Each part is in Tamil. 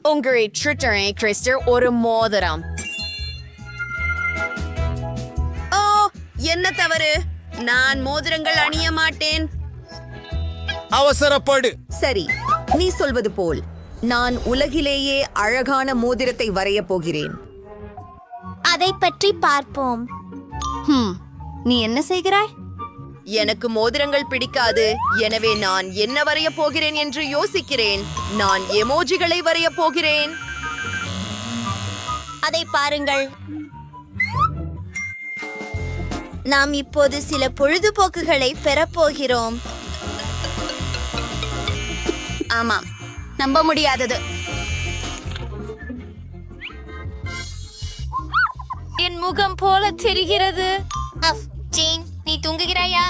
உங்களை ட்ரிட்டரை கிறிஸ்டர் ஒரு மோதிரம். ஓ, என்ன தவறு? நான் மோதிரங்கள் அணிய மாட்டேன். அவசரப்படு. சரி, நீ சொல்வது போல் நான் உலகிலேயே அழகான மோதிரத்தை வரையப் போகிறேன். அதை பற்றி பார்ப்போம். நீ என்ன செய்கிறாய்? எனக்கு மோதிரங்கள் பிடிக்காது. எனவே நான் என்ன வரையப் போகிறேன் என்று யோசிக்கிறேன். நான் எமோஜிகளை வரையப் போகிறேன். அதை பாருங்கள். நாம் இப்போது சில பொழுதுபோக்குகளை பெறப்போகிறோம். ஆமாம், நம்ப முடியாதது. என் முகம் போல தெரிகிறது. ஜேன், நீ தூங்குகிறாயா?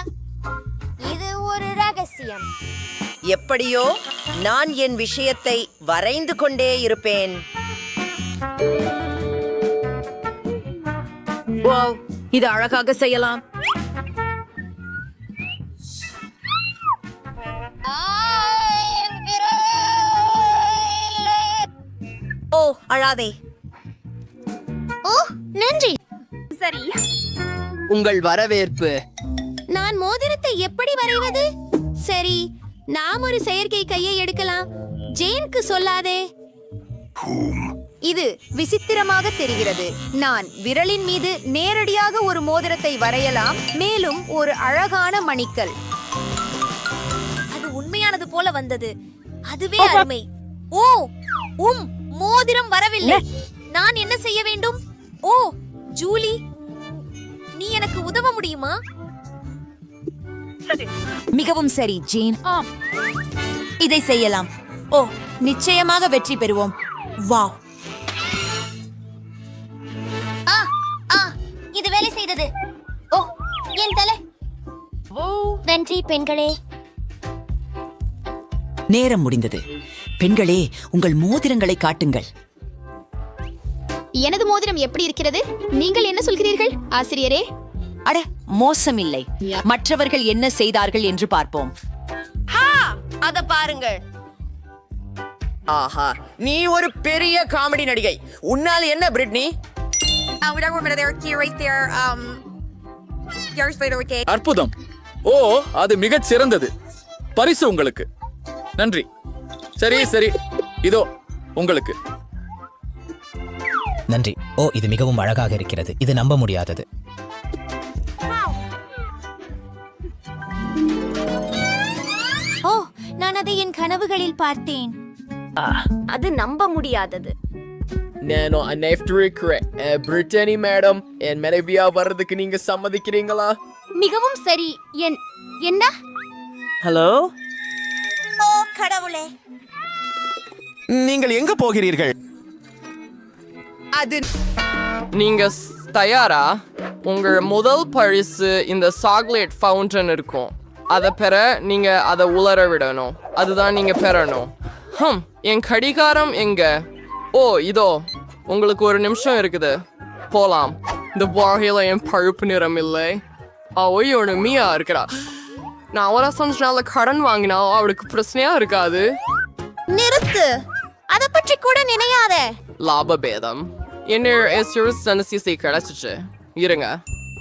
இது ஒரு ரகசியம். எப்படியோ நான் என் விஷயத்தை வரைந்து கொண்டே இருப்பேன். வாவ், இது அழகாக செய்யலாம். ஓ, அழாதே. ஓ, நன்றி. சரி, உங்கள் வரவேற்பு. நான் மோதிரத்தை எப்படி வரைவது? சரி, நாம் ஒரு செயற்கை கையை எடுக்கலாம். ஜேனுக்கு சொல்லாதே. இது விசித்திரமாக தெரிகிறது. நான் விரலின் மீது நேரடியாக ஒரு மோதிரத்தை வரையலாம், மேலும் ஒரு அழகான மணிக்கல். அது உண்மையானது போல வந்தது. அதுவே அருமை. ஓ, மோதிரம் வரவில்லை. நான் என்ன செய்ய வேண்டும்? ஓ, ஜூலி, நீ எனக்கு உதவ முடியுமா? மிகவும் சரி, ஜேன். இதை செய்யலாம். ஓ, நிச்சயமாக வெற்றி பெறுவோம். வாவ், இது வேலை செய்தது. ஓ, என் தலை. நன்றி பெண்களே. நேரம் முடிந்தது. பெண்களே, உங்கள் மோதிரங்களை காட்டுங்கள். எனது மோதிரம் எப்படி இருக்கிறது? நீங்கள் என்ன சொல்கிறீர்கள் ஆசிரியரே? அட, மோசமில்லை. மற்றவர்கள் என்ன செய்தார்கள் என்று பார்ப்போம். அத பாருங்கள். ஆஹா, நீ ஒரு பெரிய காமெடி நடிகை. உன்னால் என்ன, பிரிட்னி? அற்புதம். ஓ, அது மிகச் சிறந்தது. பரிசு உங்களுக்கு. நன்றி. சரி சரி, இதோ உங்களுக்கு. நன்றி. ஓ, இது மிகவும் அழகாக இருக்கிறது. இது நம்ப முடியாதது. ஓ, நான் அதை என் கனவுகளில் பார்த்தேன். அது நம்ப முடியாதது. నేను இருக்கிறேன். பிரிட்டனி மேடம், என் மனைவியா வர்றதுக்கு நீங்க சம்மதிக்கிறீங்களா? மிகவும் சரி. என்ன? ஹலோ. ஓ கடவுளே. நீங்கள் எங்க போகிறீர்கள்? அது நீங்க தயாரா? உங்க முதல் பரிசு இந்த சாக்லேட் ஃபவுண்டன் இருக்கும். அதை பெற நீங்க அதை உலர விடணும். அதுதான் நீங்க பெறணும். என் கடிகாரம் எங்க? ஓ, இதோ. உங்களுக்கு ஒரு நிமிஷம் இருக்குது. போலாம். இந்த பாகையில என் பழுப்பு நிறம் இல்லை. அவள் மீயா இருக்கிறா. நான் அவரை சந்தினால கடன் வாங்கினா அவளுக்கு பிரச்சனையா இருக்காது. நிறுத்து. அதை பற்றி கூட நினையாத. லாப பேதம். என்ன கிடைச்சிச்சு. இருங்க,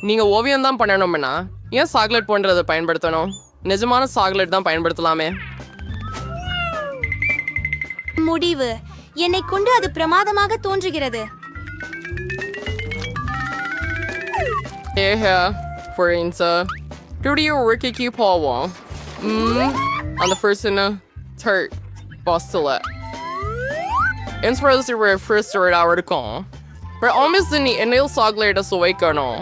நீங்க ஓவியம் தான் பண்ணணும்னா ஏன் சாக்லேட் போன்றதை பயன்படுத்தணும்? நிஜமான சாக்லேட் தான் பயன்படுத்தலாமே. முடிவு. என்னை கொண்டு அது பிரமாதமாக தோன்றுகிறது. ஒருக்கைக்கு போவோம். அந்த பர்சன் பஸ்ல இருக்கும். நீ எண்ணெயில் சாக்லேட்டை சுவைக்கணும்.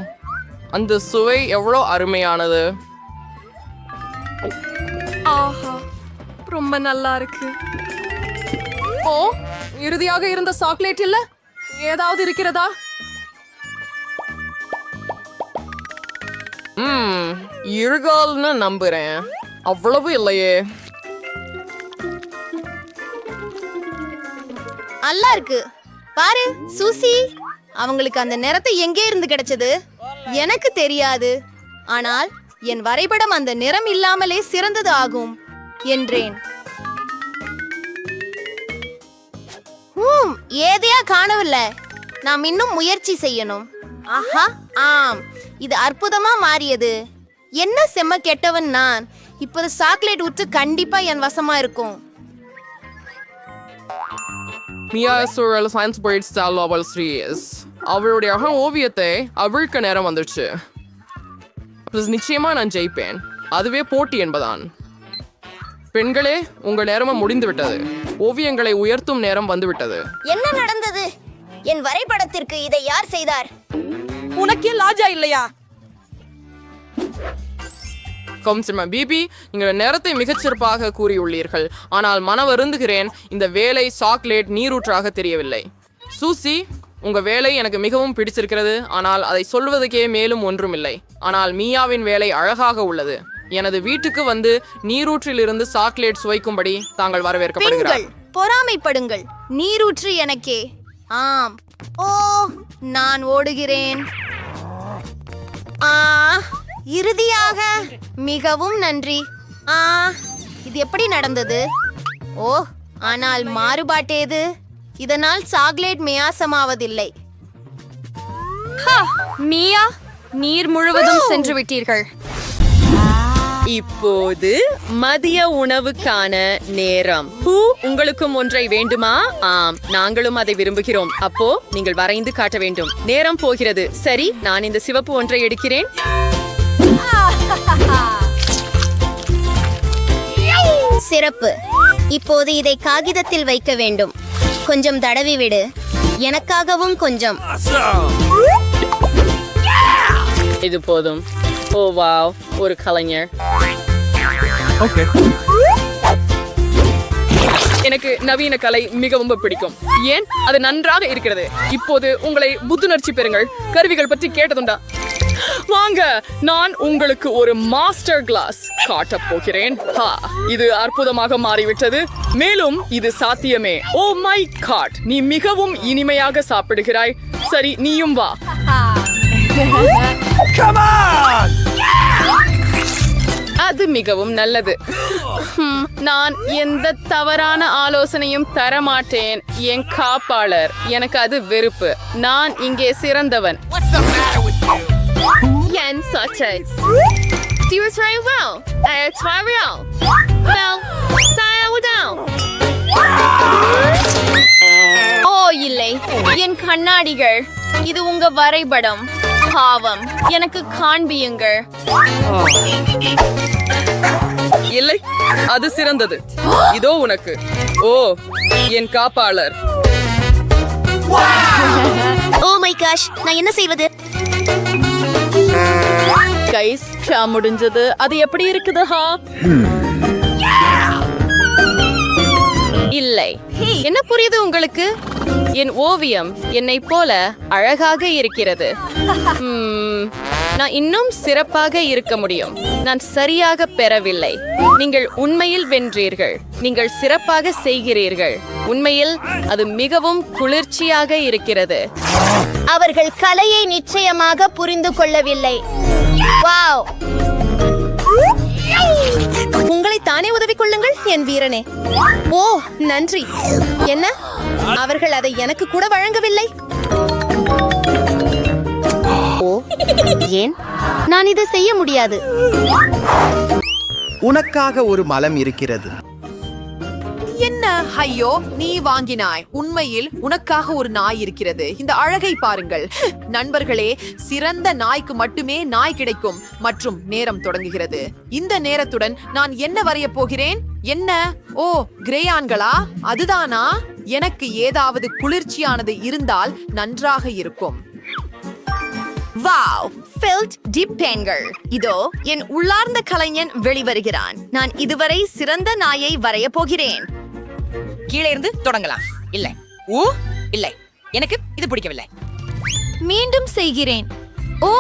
அந்த சுவை எவ்வளோ அருமையானது. ஆஹா, ரொம்ப நல்லா இருக்கு. ஓ, இறுதியாக இருந்த சாக்லேட் இல்ல, ஏதாவது இருக்கிறதா? இருகால்னு நம்புறேன். அவ்வளவு இல்லையே. நல்லா இருக்கு. பாரு சூசி, அவங்களுக்கு அந்த நிறத்தை எங்கே இருந்து கிடைச்சது? எனக்கு தெரியாது. ஆனால் என் வரைபடம் அந்த நிறம் இல்லாமலே சிறந்தது ஆகும் என்றேன். ஏதையா காணவில்லை. நாம் இன்னும் முயற்சி செய்யணும். ஆஹா, ஆம், இது அற்புதமா மாறியது. என்ன செம்ம கெட்டவன் நான். இப்போது சாக்லேட் ஊற்று கண்டிப்பா என் வசமா இருக்கும். மியா சூழல் சயின்ஸ் பிரைட் ஸ்டார் லெவல் 3 அவளுடைய ஓவியத்தை அவிழ்க்க நேரம் வந்துடுச்சு. நிச்சயமா நான் ஜெயிப்பேன். அதுவே போட்டி என்பதான். பெண்களே, உங்கள் நேரமும் முடிந்து விட்டது. ஓவியங்களை உயர்த்தும் நேரம் வந்துவிட்டது. என்ன நடந்தது? என் வரைபடத்திற்கு இதை யார் செய்தார்? உனக்கே லாஜா இல்லையா? கம்சிமா பிபி, நீங்கள் நேரத்தை மிகச்சிறப்பாக கூறியுள்ளீர்கள். ஆனால் மன வருந்துகிறேன், இந்த வேலை சாக்லேட் நீரூற்றாக தெரியவில்லை. சூசி, உங்க வேலை எனக்கு மிகவும் பிடிச்சிருக்கிறது. ஆனால் அதை சொல்வதற்கே மேலும் ஒன்றுமில்லை. ஆனால் மியாவின் வேலை அழகாக உள்ளது. எனது வீட்டுக்கு வந்து நீரூற்றிலிருந்து சாக்லேட் சுவைக்கும்படி தாங்கள் வரவேற்கப்படுகிறார். பொறாமைப்படுங்கள். நீரூற்று எனக்கே. ஆம். ஓ, நான் ஓடுகிறேன். இறுதியாக மிகவும் நன்றி. இது எப்படி நடந்தது? ஓ, ஆனால் மாறுபாட்டேது. இதனால் சாக்லேட் மேயாசமாவதில்லை. மியா, நீர் முழுவதும் சென்று விட்டீர்கள். இப்போது மதிய உணவுக்கான நேரம். பூ, உங்களுக்கும் ஒன்றை வேண்டுமா? ஆம், நாங்களும் அதை விரும்புகிறோம். அப்போ நீங்கள் வரைந்து காட்ட வேண்டும். நேரம் போகிறது. சரி, நான் இந்த சிவப்பு ஒன்றை எடுக்கிறேன். சிறப்பு. இப்போது இதை காகிதத்தில் வைக்க வேண்டும். கொஞ்சம் தடவி விடு. எனக்காகவும் கொஞ்சம். இது போதும். ஓ வாவ், ஒரு கலைஞர். எனக்கு நவீன கலை மிகவும் பிடிக்கும். ஏன்? அது நன்றாக இருக்கிறது. இப்போது உங்களை புத்துணர்ச்சி பெறுங்கள். கருவிகள் பற்றி கேட்டதுண்டா? வாங்க, நான் உங்களுக்கு ஒரு மாஸ்டர் கிளாஸ் காட்டப் போகிறேன். இது அற்புதமாக மாறிவிட்டது. மேலும் இது சாத்தியமே. ஓ மை காட், நீ மிகவும் இனிமையாக சாப்பிடுகிறாய். சரி, நீயும் வா. அது மிகவும் நல்லது. நான் எந்த தவறான ஆலோசனையும் தர மாட்டேன். என் காப்பாளர், எனக்கு அது வெறுப்பு. நான் இங்கே சிறந்தவன். என் சச்சை. ஓ இல்லை, என் கண்ணாடிகள். இது உங்க வரைபடம். பாவம், எனக்கு காண்பியுங்கள். இல்லை, அது சிறந்தது. இதோ உனக்கு. ஓ, என் காப்பாளர். ஓ மை காஷ், நான் என்ன செய்வது? கைஸ், முடிஞ்சது. அது எப்படி இருக்குது? இல்லை. என்ன புரியுது உங்களுக்கு? என் ஓவியம் என்னை போல அழகாக இருக்கிறது. நான் இன்னும் சிறப்பாக இருக்க முடியும். நான் சரியாக பெறவில்லை. நீங்கள் உண்மையில் வென்றீர்கள். நீங்கள் சிறப்பாக செய்கிறீர்கள். உண்மையில் அது மிகவும் குளிர்ச்சியாக இருக்கிறது. அவர்கள் கலையை நிச்சயமாக புரிந்து கொள்ளவில்லை. வாவ்! உங்களை தானே உதவி கொள்ளுங்கள் என் வீரனே. ஓ, நன்றி. என்ன? அவர்கள் அதை எனக்கு கூட வழங்கவில்லை. ஓ, ஏன் நான் இதை செய்ய முடியாது? உனக்காக ஒரு மலம் இருக்கிறது. என்ன? ஐயோ, நீ வாங்கினாய். உண்மையில் உனக்காக ஒரு நாய் இருக்கிறது. இந்த அழகை பாருங்கள் நண்பர்களே. சிறந்த நாய்க்கு மட்டுமே நாய் கிடைக்கும். மற்றும் நேரம் தொடங்குகிறது. இந்த நேரத்துடன் நான் என்ன வரைய போகிறேன்? என்ன? ஓ, கிரேயான்களா? அதுதானா? எனக்கு ஏதாவது குளிர்ச்சியானது இருந்தால் நன்றாக இருக்கும். வாவ், ஃபெல்ட் டிப் பென்கள். இதோ என் உள்ளார்ந்த கலைஞன் வெளிவருகிறான். நான் இதுவரை சிறந்த நாயை வரைய போகிறேன். கீழே இருந்து தொடங்கலாம். இல்லை, இல்லை, எனக்கு இது பிடிக்கவில்லை. மீண்டும் செய்கிறேன். ஓ,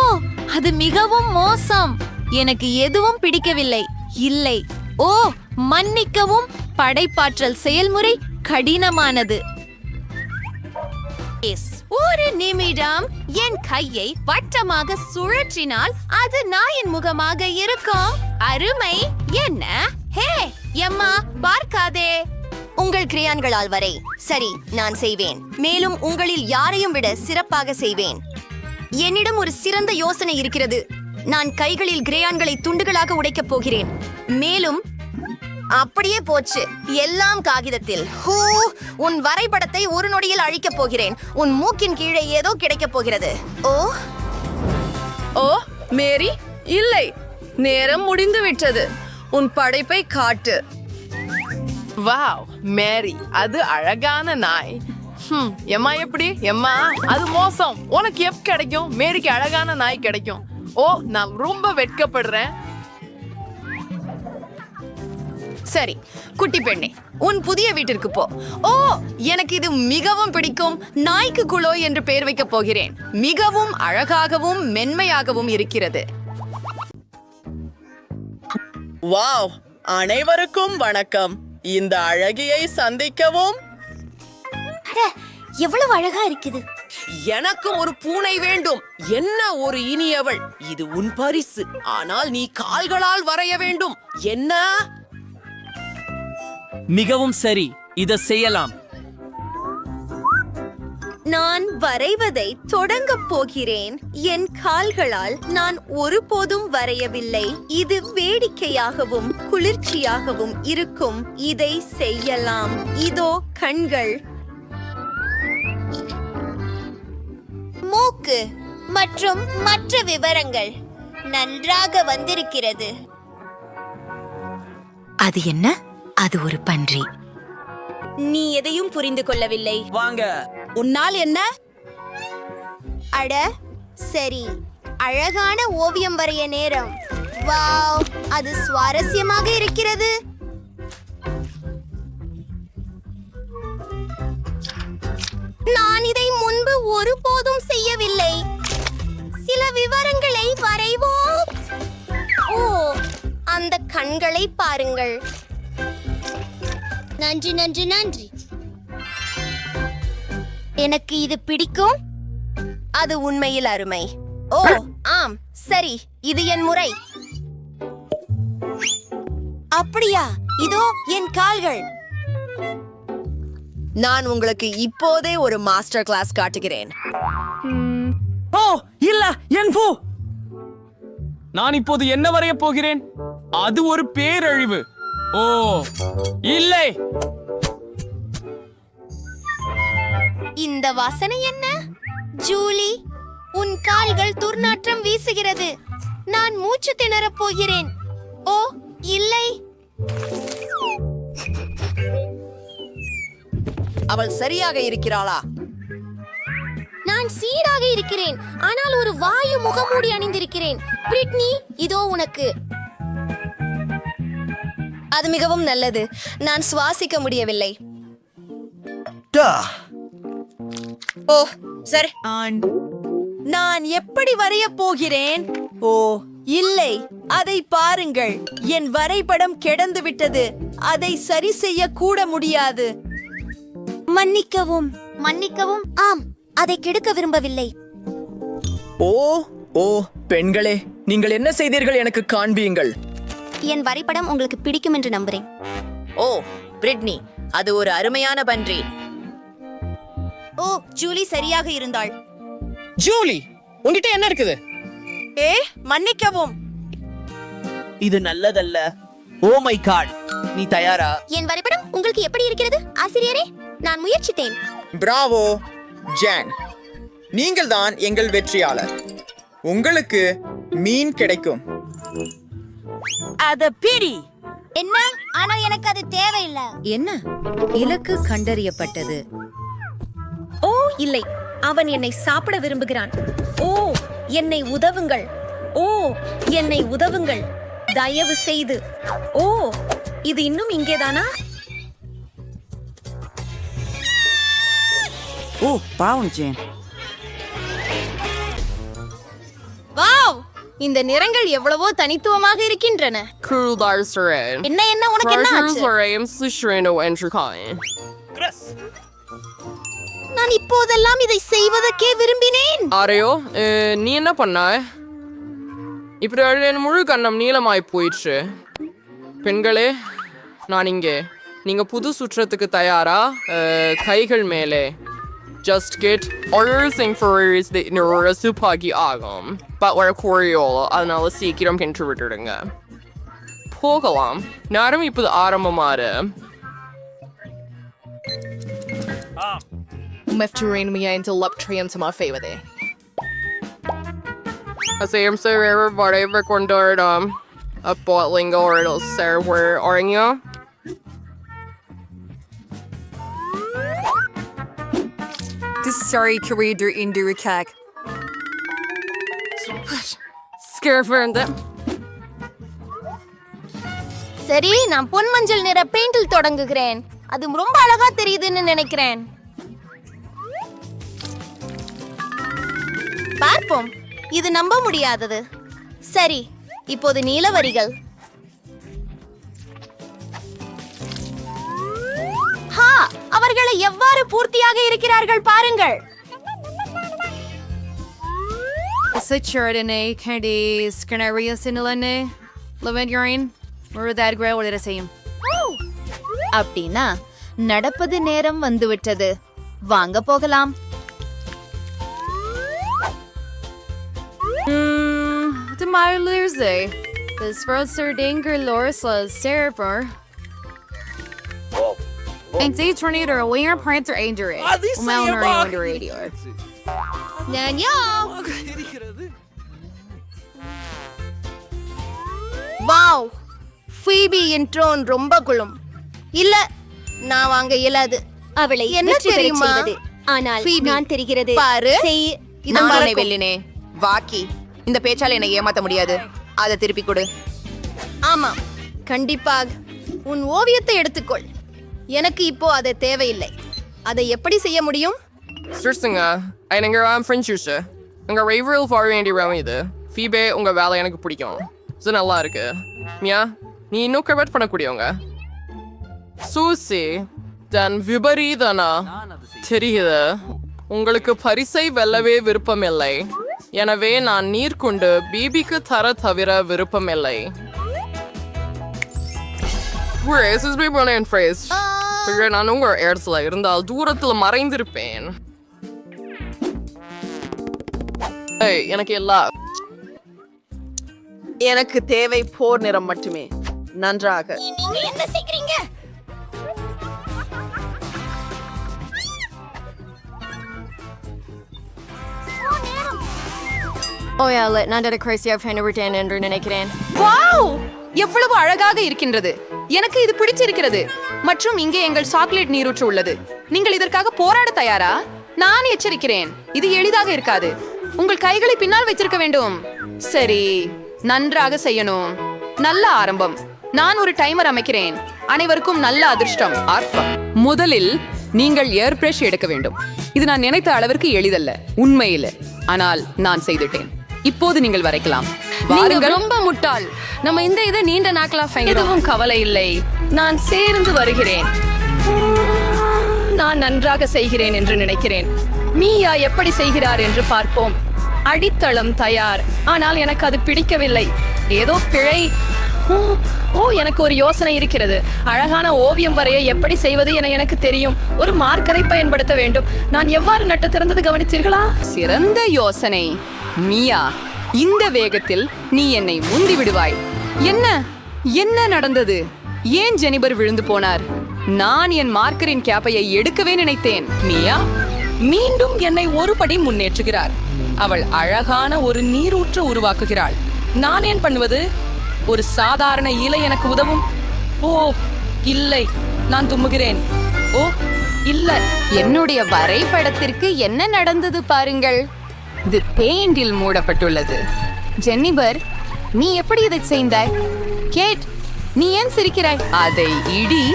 அது மிகவும் மோசம். எனக்கு எதுவும் பிடிக்கவில்லை. இல்லை. ஓ, மன்னிக்கவும். படைப்பாற்றல் செயல்முறை கடினமானது. ஒரு நிமிடம். என் கையை வட்டமாக சுழற்றினால் அது நாயின் முகமாக இருக்கும். அருமை. என்ன? ஹே, எம்மா, பார்க்காதே. உங்கள் கிரேயான்களால் வரை. சரி, நான் செய்வேன். மேலும் உங்களில் யாரையும் விட சிறப்பாக செய்வேன். என்னிடம் ஒரு சிறந்த யோசனை இருக்கிறது. நான் கைகளில் கிரேயான்களை துண்டுகளாக உடைக்கப் போகிறேன். மேலும் அப்படியே போச்சு, எல்லாம் காகிதத்தில். ஹூ, உன் வரைபடத்தை ஒரு நொடியில் அழிக்கப் போகிறேன். உன் மூக்கின் கீழே ஏதோ கிடைக்கப் போகிறது. ஓ ஓ மேரி, இல்லை, நேரம் முடிந்து விட்டது. உன் படைப்பை காட்டு. வாவ் மேரி, அது அழகான நாய். எம்மா எப்படி? எம்மா அது மோசம். உனக்கு எப் கிடைக்கும்? மேரிக்கு அழகான நாய் கிடைக்கும். ஓ, நான் ரொம்ப வெட்கப்படுறேன். சரி, குட்டி பெண்ணே, உன் புதிய வீட்டிற்கு போ. ஓ, எனக்கு இது மிகவும் பிடிக்கும். நாய்க்கு குளோ என்று பெயர் வைக்கப் போகிறேன். மிகவும் அழகாகவும் மென்மையாகவும் இருக்கிறது. வாவ், அனைவருக்கும் வணக்கம். இந்த அழகியை சந்திக்கவும். எவ்வளவு அழகா இருக்குது. எனக்கும் ஒரு பூனை வேண்டும். என்ன ஒரு இனியவள். இது உன் பரிசு. ஆனால் நீ கால்களால் வரைய வேண்டும். என்ன? மிகவும் சரி, இதை செய்யலாம். நான் வரைவதை தொடங்கப் போகிறேன். என் கால்களால் நான் ஒருபோதும் வரையவில்லை. இது வேடிக்கையாகவும் குளிர்ச்சியாகவும் இருக்கும். இதை செய்யலாம். இதோ கண்கள், மூக்கு மற்றும் மற்ற விவரங்கள் நன்றாக வந்திருக்கிறது. அது என்ன? அது ஒரு பன்றி. நீ எதையும் புரிந்து கொள்ளவில்லை. வாங்க. உன்னால் என்ன? அட சரி, அழகான ஓவியம் வரைய நேரம். வாவ், அது சுவாரஸ்யமாக இருக்கிறது. நான் இதை முன்பு ஒருபோதும் செய்யவில்லை. சில விவரங்களை வரைவோம். ஓ, அந்த கண்களை பாருங்கள். நன்றி நன்றி நன்றி. எனக்கு இது பிடிக்கும். அது உண்மையில் அருமை. ஓ ஆம், சரி, இது என் முறை. அப்படியா? இதோ என் கால்கள். நான் உங்களுக்கு இப்போதே ஒரு மாஸ்டர் கிளாஸ் காட்டுகிறேன். ஓ இல்ல, என் பூ. நான் இப்போது என்ன வரைய போகிறேன்? அது ஒரு பேரழிவு. ஓ இல்லை. இந்த வாசனை என்ன? ஜூலி, உன் கால்கள் துர்நாற்றம் வீசுகிறது. நான் மூச்சு திணறப் போகிறேன். ஓ இல்லை. அவள் சரியாக இருக்கிறாளா? நான் சீராக இருக்கிறேன், ஆனால் ஒரு வாயு முகமூடி அணிந்திருக்கிறேன். பிரிட்னி, இதோ உனக்கு. அது மிகவும் நல்லது. நான் சுவாசிக்க முடியவில்லை. ஓ சரி, நான் எப்படி வரைய போகிறேன்? ஓ இல்லை, அதை பாருங்கள். என் வரைபடம் கிடந்து விட்டது. அதை சரி செய்ய கூட முடியாது. மன்னிக்கவும் மன்னிக்கவும். ஆம், அதை கெடுக்க விரும்பவில்லை. ஓ ஓ பெண்களே, நீங்கள் என்ன செய்தீர்கள் எனக்கு காண்பியுங்கள். என் வரைபடம் உங்களுக்கு பிடிக்கும் என்று நம்புறேன். ஓ பிரிட்னி, அது ஒரு அருமையான பன்றி. ஓ, ஜூலி சரியாக இருந்தாள். ஜூலி, உன்கிட்ட என்ன இருக்குது? ஏ மன்னிக்கவும். இது நல்லதல்ல. ஓ மை காட், நீ தயாரா? என் வரைபடம் உங்களுக்கு எப்படி இருக்கிறது ஆசிரியரே? நான் முயற்சித்தேன். பிராவோ ஜான், நீங்கள் தான் எங்கள் வெற்றியாளர். உங்களுக்கு மீன் கிடைக்கும். அத பிடி. என்ன? ஆனால் எனக்கு அது தேவையில்லை. என்ன? இலக்கு கண்டறியப்பட்டது. ஓ இல்லை, அவன் என்னை சாப்பிட விரும்புகிறான். ஓ, என்னை உதவுங்கள். ஓ, என்னை உதவுங்கள், தயவு செய்து. ஓ, இது இன்னும் இங்கேதானா? ஓ பாவம் ஜேன். வாவ், இந்த நிறங்கள் எவ்வளவோ தனித்துவமாக இருக்கின்றன. என்ன என்ன உனக்கு என்ன ஆச்சு? நான் இப்போதெல்லாம் இதை செய்வதற்கே விரும்பினேன். ஆரையோ, நீ என்ன பண்ண? இப்படி என் முழு கண்ணம் நீளமாய் போயிடுச்சு. பெண்களே, நான் இங்கே நீங்க புது சுற்றத்துக்கு தயாரா? கைகள் மேலே. Just get everything for the சூப்பாகி ஆகும். But ஒரு கோரியோல அதனால சீக்கிரம் கென்று விட்டுடுங்க. போகலாம். நேரம் இப்போது ஆரம்பமாறு. Asayam sa river whatever condordum. A bottling or it'll serve where orange. Sorry, creator in the recag. Scare for them. சரி, நான் பொன் மஞ்சள் நிற பெயிண்டில் தொடங்குகிறேன். அது ரொம்ப அழகா தெரியுதுன்னு நினைக்கிறேன். பார்ப்போம். இது நம்ப முடியாதது. சரி, இப்போது நீல வரிகள். ஹா, அவர்களை எவ்வாறு பூர்த்தியாக இருக்கிறார்கள் பாருங்கள். அப்படின்னா நடப்பது நேரம் வந்துவிட்டது. வாங்க போகலாம். வாவ், ஃபீபியின் ட்ரோன் ரொம்ப குளும். இல்ல, நான் வாங்க இயலாது. அவளை என்ன தெரியுமா? ஆனால் ஃபீபி, நான் தெரிகிறது. பாரு, நானே வெல்லினே. வாக்கி, இந்த பேச்சால என்னை ஏமாத்த முடியாது. அதை திருப்பி கொடு. ஆமா, கண்டிப்பாக. உன் ஓவியத்தை எடுத்துக்கொள். எனக்கு இப்போ அது தேவையில்லை. அதை எப்படி செய்ய முடியும்? சிறுசுங்க, ஐநங்க ஃப்ரெண்ட்ஸு உங்க ரைவல் ஃபார் வேண்டிய இது. ஃபீபே, உங்க வேலை எனக்கு பிடிக்கும். இது நல்லா இருக்கு. மியா, நீ இன்னும் கவர்ட் பண்ணக்கூடியவங்க. சூசி, தன் விபரீதனா தெரியுது. உங்களுக்கு பரிசை வெல்லவே விருப்பமில்லை. எனவே நான் நீர் கொண்டு பிபிக்கு தர தவிர விருப்பமில்லை. நான் உங்க இடத்துல இருந்தால் தூரத்தில் மறைந்திருப்பேன். எனக்கு எனக்கு தேவை போர் நிறம் மட்டுமே. நன்றாக. நீங்க என்ன செய்றீங்க? என்று நினைக்கிறேன். வாவ், எவ்வளவு அழகாக இருக்கின்றது. எனக்கு இது பிடிச்சிருக்கிறது. மற்றும் இங்கே எங்கள் சாக்லேட் நீரூற்று உள்ளது. நீங்கள் இதற்காக போராட தயாரா? நான் எச்சரிக்கிறேன், இது எளிதாக இருக்காது. உங்கள் கைகளை பின்னால் வைத்திருக்க வேண்டும். சரி, நன்றாக செய்யணும். நல்ல ஆரம்பம். நான் ஒரு டைமர் அமைக்கிறேன். அனைவருக்கும் நல்ல அதிர்ஷ்டம். முதலில் நீங்கள் ஏர் பிரஷ் எடுக்க வேண்டும். இது நான் நினைத்த அளவிற்கு எளிதல்ல, உண்மையில. ஆனால் நான் செய்துட்டேன். இப்போது நீங்கள் வரைக்கலாம். ரொம்ப முட்டாள். நம்ம இந்த இதை நீண்ட நாட்களா எதுவும் கவலை இல்லை. நான் சேர்ந்து வருகிறேன். நான் நன்றாக செய்கிறேன் என்று நினைக்கிறேன். மீயா எப்படி செய்கிறார் என்று பார்ப்போம். அடித்தளம் தயார். ஆனால் எனக்கு அது பிடிக்கவில்லை. ஏதோ பிழை. எனக்கு ஒரு யோசனை இருக்கிறது. அழகான ஓவியம் வரைய எப்படி செய்வது என எனக்கு தெரியும். ஒரு மார்க்கரை பயன்படுத்த வேண்டும். நான் எவ்வாறு நட்டு திறந்தது கவனித்தீர்களா? சிறந்த யோசனை. மீயா, இந்த வேகத்தில் நீ என்னை முந்தி விடுவாய். என்ன நடந்தது? ஏன் ஜெனிபர் விழுந்து போனார்? நான் என் மார்க்கரின் கேப்பையை எடுக்கவே நினைத்தேன். மீயா மீண்டும் என்னை ஒரு படி முன்னேற்றுகிறார். அவள் அழகான ஒரு நீரூற்று உருவாக்குகிறாள். நான் ஏன் பண்ணுவது? ஒரு சாதாரண இலை எனக்கு உதவும். ஓ இல்லை, நான் தும்முகிறேன். ஓ இல்ல, என்னுடைய வரைபடத்திற்கு என்ன நடந்தது பாருங்கள். இது பெயிண்டில் மூடப்பட்டுள்ளது. ஜென்னிபர், நீ எப்படி இதை செய்தாய்? கேட், நீ ஏன் சிரிக்கிறாய்? அதை இடி.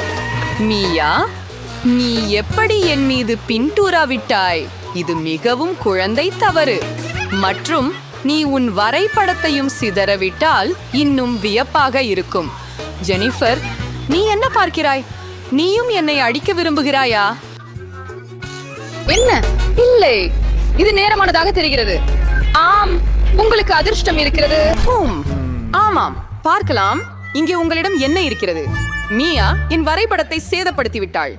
மீயா, நீ எப்படி என் மீது பின்டூரா விட்டாய்? இது மிகவும் குழந்தை தவறு. மற்றும் நீ உன் வரைபடத்தையும் சிதறவிட்டால் இன்னும் வியப்பாக இருக்கும். ஜெனிஃபர், நீ என்ன பார்க்கிறாய்? நீயும் என்னை அடிக்க விரும்புகிறாயா? என்ன? இல்லை, இது நேரமானதாக தெரிகிறது. ஆம், உங்களுக்கு அதிர்ஷ்டம் இருக்கிறது. ஆமாம், பார்க்கலாம். இங்கே உங்களிடம் என்ன இருக்கிறது? மியா என் வரைபடத்தை சேதப்படுத்தி விட்டாள்.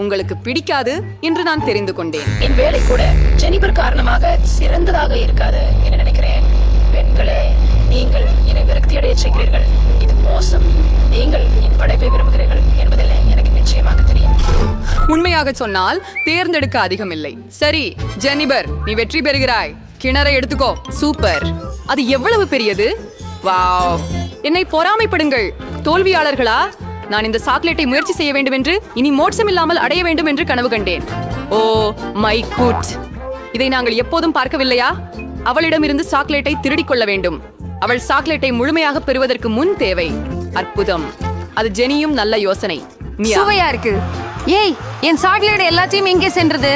உங்களுக்கு பிடிக்காது என்று நான் தெரிந்து கொண்டேன். என் வேலை கூட ஜெனிபர் காரணமாக சிறந்ததாக இருக்காது என நினைக்கிறேன். பெண்களே, நீங்கள் என்னை விரக்தி அடைய செய்கிறீர்கள். இது மோசம். நீங்கள் என் படைப்பை விரும்புகிறீர்கள் என்பதில் எனக்கு நிச்சயமாக தெரியும். உண்மையாக சொன்னால் தேர்ந்தெடுக்க அதிகம் இல்லை. சரி ஜெனிபர், நீ வெற்றி பெறுகிறாய். கிணறை எடுத்துக்கோ. சூப்பர். அது எவ்வளவு பெரியது! வாவ்! என்னை பொறாமைப்படுங்கள் தோல்வியாளர்களா. நான் இந்த சாக்லேட்டை முயற்சி செய்ய வேண்டும் என்று, இனி மோட்சம் இல்லாமல் அடைய வேண்டும் என்று கனவு கண்டேன். Oh my good! இதை நாங்கள் எப்போதும் பார்க்கவில்லையா? அவளிடமிருந்து சாக்லேட்டை திருடிக் கொள்ள வேண்டும். அவள் சாக்லேட்டை முழுமையாக பெறுவதற்கு முன் தேவை. அற்புதம். அது ஜெனியும் நல்ல யோசனை. சுவையா இருக்கு. ஏய், என் சாக்லேட் எல்லாத்தையும் எங்கே சென்றது?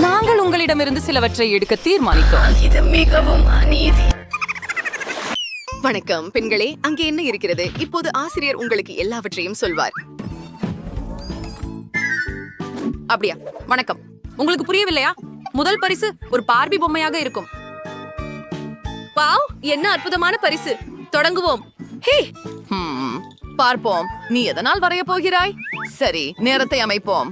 நாங்கள் உங்களிடமிருந்து சிலவற்றை எடுக்க தீர்மானித்தோம். இது மிகவும் அநீதி. வணக்கம் பெண்களே, அங்கே என்ன இருக்கிறது? இப்போது ஆசிரியர் உங்களுக்கு எல்லாவற்றையும் சொல்வார். அப்படியா? வணக்கம். உங்களுக்கு புரியவில்லையா? முதல் பரிசு ஒரு பார்பி பொம்மையாக இருக்கும். வாவ், என்ன அற்புதமான பரிசு! தொடங்குவோம். ஹே, பார்ப்போம். நீ எதனால் வரைய போகிறாய்? சரி, நேரத்தை அமைப்போம்.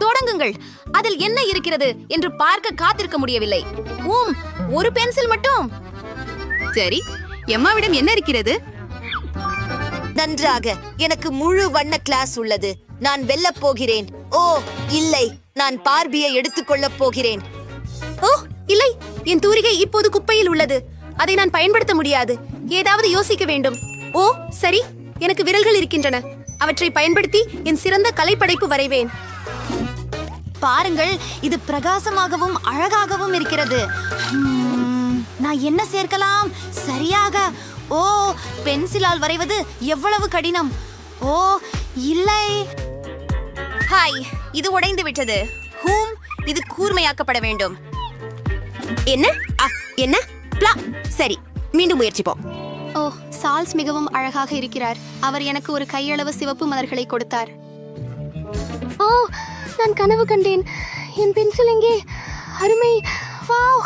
தொடங்குங்கள். அதில் என்ன இருக்கிறது என்று பார்க்க காத்திருக்க முடியவில்லை. ஒரு பென்சில் மட்டும். சரி, எம்மாவிடம் என்ன இருக்கிறது? நன்றாக. எனக்கு முழு வண்ண கிளாஸ் உள்ளது. நான் வெல்லப் போகிறேன். ஓ இல்லை, நான் பார்பியை எடுத்துக்கொள்ளப் போகிறேன். ஓ இல்லை, என் தூரிகை இப்போது குப்பையில் உள்ளது. அதை நான் பயன்படுத்த முடியாது. ஏதாவது யோசிக்க வேண்டும். ஓ சரி, எனக்கு விரல்கள் இருக்கின்றன. அவற்றை பயன்படுத்தி என் சிறந்த கலைப்படைப்பு வரைவேன். பாருங்கள், இது பிரகாசமாகவும் அழகாகவும் இருக்கிறது. நான் என்ன சேர்க்கலாம்? சரியாக. ஓ, பென்சிலால் வரைவது எவ்வளவு கடினம். ஓ இல்லை. ஹாய், இது உடைந்து விட்டது. இது கூர்மையாக்கப்பட வேண்டும். என்ன என்ன பிளா. சரி, மீண்டும் முயற்சிப்போம். ஓ, சால்ஸ் மிகவும் அழகாக இருக்கிறார். அவர் எனக்கு ஒரு கையளவு சிவப்பு மலர்களை கொடுத்தார். ஓ, நான் கனவு கண்டேன். என் பென்சில் எங்கே? அருமை. வாவ்!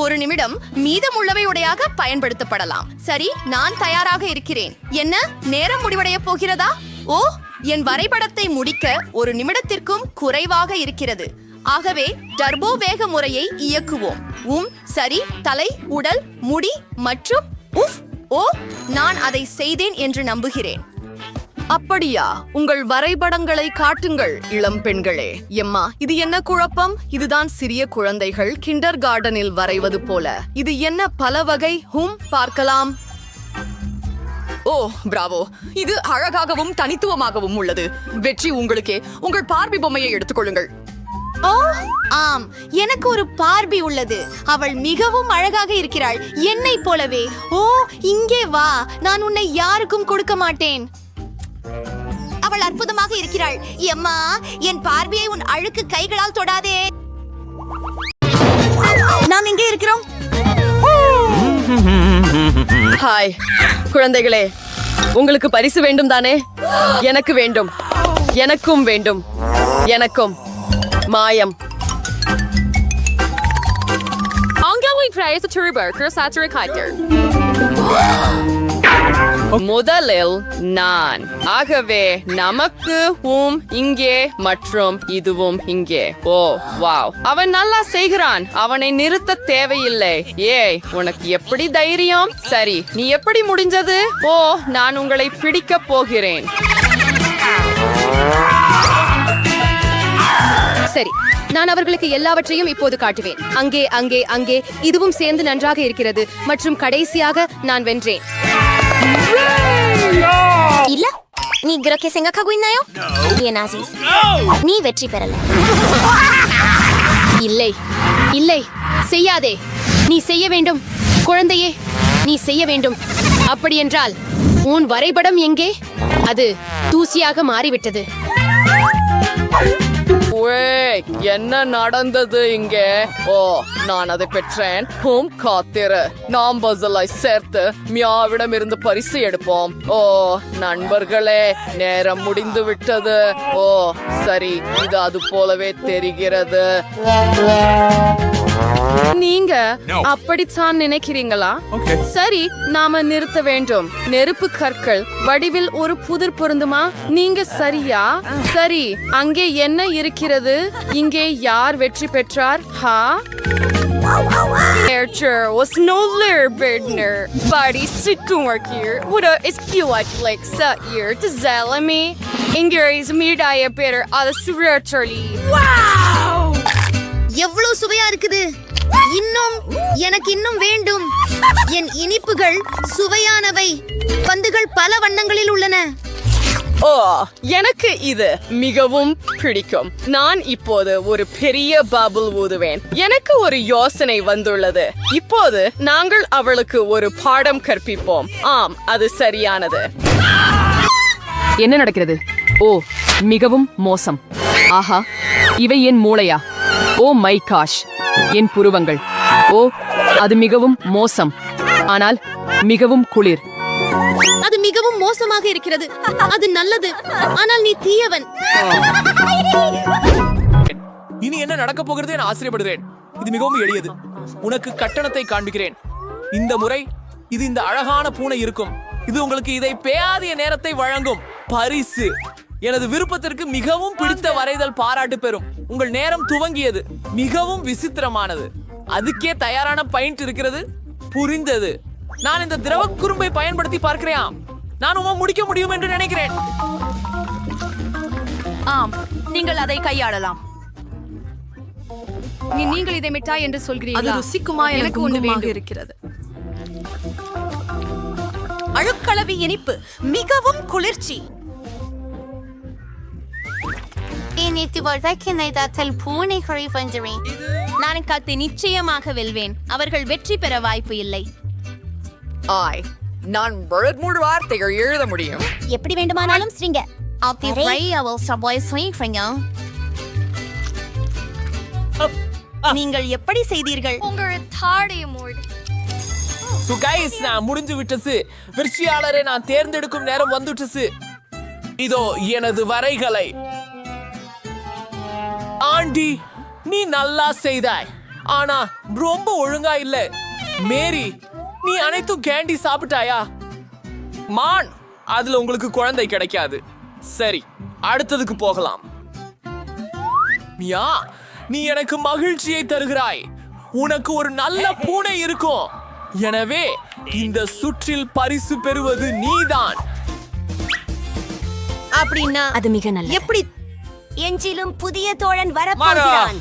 ஒரு நிமிடம். மீதமுள்ளவை உடையாக பயன்படுத்தப்படலாம். சரி, நான் தயாராக இருக்கிறேன். என்ன, நேரம் முடிவடைய போகிறதா? ஓ, என் வரைபடத்தை முடிக்க ஒரு நிமிடத்திற்கும் குறைவாக இருக்கிறது. ஆகவே டர்போ வேக முறையை இயக்குவோம். சரி, தலை, உடல், முடி மற்றும் ஓ, நான் அதை செய்தேன் என்று நம்புகிறேன். அப்படியா? உங்கள் வரைபடங்களை காட்டுங்கள் இளம் பெண்களே. எம்மா, இது என்ன குழப்பம்? இதுதான் சிறிய குழந்தைகள் கிண்டர் கார்டனில் வரைவது போல. இது என்ன பல வகை? பார்க்கலாம். ஓ பிராவோ, இது அழகாகவும் தனித்துவமாகவும் உள்ளது. வெற்றி உங்களுக்கே. உங்கள் பார்பி பொம்மையை எடுத்துக்கொள்ளுங்கள். ஓ ஆம், எனக்கு ஒரு பார்பி உள்ளது. அவள் மிகவும் அழகாக இருக்கிறாள், என்னை போலவே. ஓ, இங்கே வா. நான் உன்னை யாருக்கும் கொடுக்க மாட்டேன். அவள் அற்புதமாக இருக்கிறாள். எம்மா, என் பார்வையை உன் அழுக்கு கைகளால் தொடாதே. நாம் எங்கே இருக்கிறோம்? ஹாய் குழந்தைகளே, உங்களுக்கு பரிசு வேண்டும் தானே? எனக்கு வேண்டும். எனக்கும் வேண்டும். எனக்கும். மாயம். முதலில் நான். ஆகவே நமக்கு இங்கே மற்றும் இதுவும் இங்கே. ஓ வாவ், அவன் நல்லா செய்கிறான். அவனை நிறுத்த தேவையில்லை. ஏய், உனக்கு எப்படி தைரியம்? சரி, நீ எப்படி முடிஞ்சது? ஓ, நான் உங்களை பிடிக்க போகிறேன். சரி, நான் அவர்களுக்கு எல்லாவற்றையும் இப்போது காட்டுவேன். அங்கே அங்கே அங்கே இதுவும் சேர்ந்து நன்றாக இருக்கிறது. மற்றும் கடைசியாக நான் வென்றேன். இல்ல, நீ 그렇게 생각하고 있나요? ஏன் ஆசிஸ், நீ வெற்றி பெறல. இல்லை இல்லை, செய்யாதே. நீ செய்ய வேண்டும் குழந்தையே, நீ செய்ய வேண்டும். அப்படியென்றால் உன் வரைபடம் எங்கே? அது தூசியாக மாறிவிட்டது. என்ன நடந்தது இங்கே? ஓ, நான் அதை பெற்றேன். காத்திரு, நாம் பசலை சேர்த்து மியாவிடம் இருந்து பரிசு எடுப்போம். ஓ நண்பர்களே, நேரம் முடிந்து விட்டது. ஓ சரி, இது அது போலவே தெரிகிறது. நீங்க அப்படித்தான் நினைக்கிறீங்களா? சரி, நாம நிறுத்த வேண்டும். நெருப்பு கற்கள் வடிவில் ஒரு புதிர் பொருந்துமா? நீங்க சரியா? சரி, அங்கே என்ன இருக்கிறது? இங்கே யார் வெற்றி பெற்றார்? Archer was no Lerberdner, but he's sitting here. What is like that here to Zalami? Inger is Mirdaya better at the Surgery. எவ்வளவு சுவையா இருக்குது. எனக்கு இன்னும் வேண்டும். என் இனிப்புகள் சுவையானவை. பந்துகள் பல வண்ணங்களில் உள்ளன. ஓ, எனக்கு இது மிகவும் பிடிக்கும். நான் இப்போது ஒரு பெரிய பபுள் ஊதுவேன். எனக்கு ஒரு யோசனை வந்துள்ளது. இப்போது நாங்கள் அவளுக்கு ஒரு பாடம் கற்பிப்போம். ஆம், அது சரியானது. என்ன நடக்கிறது? ஓ, மிகவும் மோசம். ஆஹா, இவை என் மூளையா? ஓ மை காஷ், என் புருவங்கள். ஓ, அது மிகவும் மோசம். ஆனால் மிகவும் குளிர். அது மிகவும் மோசமாக இருக்கிறது. அது நல்லது, ஆனால் நீ தீயவன். இனி என்ன நடக்க போகிறது என ஆச்சரியப்படுகிறேன். இது மிகவும் எளியது. உனக்கு கட்டணத்தை காண்பிக்கிறேன். இந்த முறை இது இந்த அழகான பூனை இருக்கும். இது உங்களுக்கு இதை பேயாதிய நேரத்தை வழங்கும் பரிசு. எனது விருப்பத்திற்கு மிகவும் பிடித்த வரைதல் பாராட்டு பெறும். உங்கள் நேரம் துவங்கியது. மிகவும் விசித்திரமானது. அதுக்கே தயாரான பாயிண்ட் இருக்கிறது. புரிந்தது. நான் இந்த திரவ குறும்பை பயன்படுத்தி பார்க்கிறேன். நான் முடிக்க முடியும் என்று நினைக்கிறேன். ஆம், நீங்கள் அதை கையாளலாம். நீங்கள் இதை மிட்டாய் என்று சொல்கிறீர்களா? அது ருசிக்குமா? எனக்கு ஒன்றுமாக இருக்கிறது. அழுக்கலவி இனிப்பு மிகவும் குளிர்ச்சி. பூனைகளை வென்றேன். நான் கத்தை நிச்சயமாக வெல்வேன். அவர்கள் வெற்றி பெற வாய்ப்பு இல்லை. நான் மூடு வார்த்தைகள் எழுத முடியும். எப்படி வேண்டுமானாலும் ஸ்ரீங்க. நீங்கள் எப்படி செய்தீர்கள்? நான் முடிஞ்சு விட்டது. வெற்றியாளரை நான் தேர்ந்தெடுக்கும் நேரம் வந்துட்டது. இதோ எனது வரைகளை. ஆண்டி, நீ நல்லா செய்தாய். ஆனா ரொம்ப ஒழுங்கா இல்ல. மேரி, நீ அனைத்தும் கேண்டி சாப்பிட்டாயா? மான், அதுல உங்களுக்கு குழந்தை கிடைக்காது. சரி, அடுத்ததுக்கு போகலாம். மியா, நீ எனக்கு மகிழ்ச்சியை தருகிறாய். உனக்கு ஒரு நல்ல பூனை இருக்கும். எனவே இந்த சுற்றில் பரிசு பெறுவது நீதான். அப்படின்னா அது மிக நல்லது. எப்படி? எஞ்சிலும் புதிய தோழன் வரப்போகிறான்.